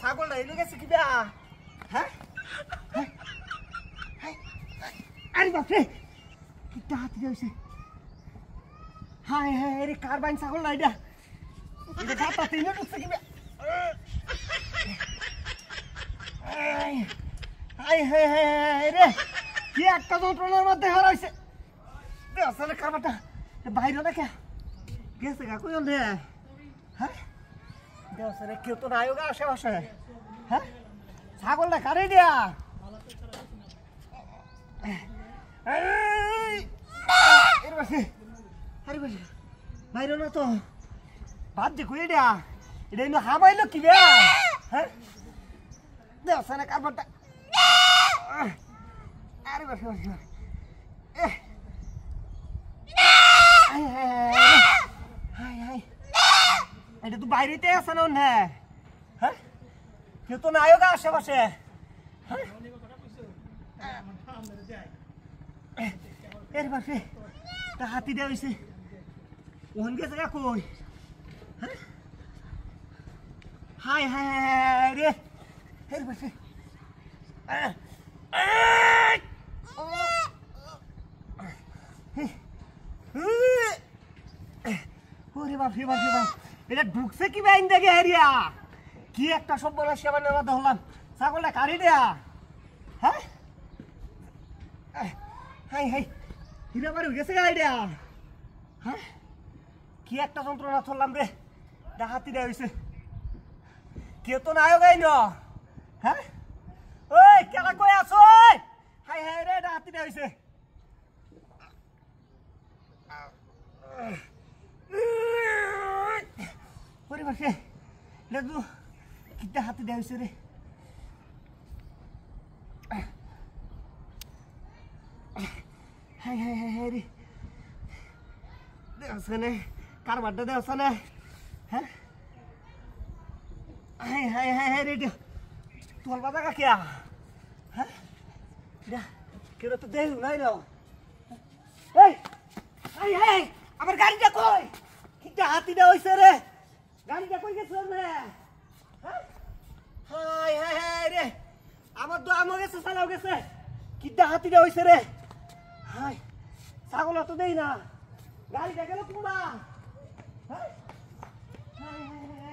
ছাগল এনে গেছে কিবা হ্যাঁ আরে বাপরে কিটা হাতি যাইছে হায় হায় রে কার বাইন ছাগল না এটা এটা গাতা তিনে ঢুকছে কিবা হায় হায় হায় রে কি একটা যন্ত্রণার মধ্যে হারাইছে আসলে কারবারটা বাইরে না কে গেছে গা কই রে হ্যাঁ দেওসরে কেউ তো নাই গা আশেপাশে হ্যাঁ ছাগলটা কারে দিয়া এর বাসে আরে বাসে বাইরে না তো বাদ দে কই দিয়া এটা ইনো হামাইলো কি বে হ্যাঁ দেওসরে কারবারটা আরে বাসে বাসে হাই হাই হাই হাই এটা তো বাইরেতে আছে না হ্যাঁ কেউ তো নাই গা আশেপাশে এর পাশে তা হাতি দেওয়া হয়েছে ওখান গেছে গা কই হ্যাঁ হাই হাই হাই রে এর পাশে ওরে বাপ রে বাপ রে বাপ এটা ঢুকছে কি বাইন দেখে হেরিয়া কি একটা সব্বনাশ সেবানের মধ্যে হলাম ছাগলটা কারি দেয়া হ্যাঁ হাই হাই হিরা বাড়ি গেছে গা আইডিয়া হ্যাঁ কি একটা যন্ত্রণা ধরলাম রে ডাকাতি দেওয়া হয়েছে কেউ তো নাই গাই ন হ্যাঁ ওই কেলা কই আছো হাই হাই রে ডাকাতি দেওয়া হয়েছে পরিবারকে এটা তো কিটা হাতে দেওয়া হয়েছে রে হাই হাই হাই হাই রে দেওয়া নে কারবারটা দেওয়া নে হ্যাঁ হাই হাই হাই হাই রে তোর বাবা কাকিয়া হ্যাঁ কেউ তো দেখ নাই না এই হাই হাই আমার গাড়িটা কই কিটা হাতি দেওয়া হয়েছে রে গাড়িটা কই গেছে রে হাই হাই হাই রে আমার তো আমো গেছে চালাও গেছে কিটা হাতি দেওয়া হয়েছে রে হাই ছাগল তো দেই না গাড়িটা গেল কুমা হাই হাই হাই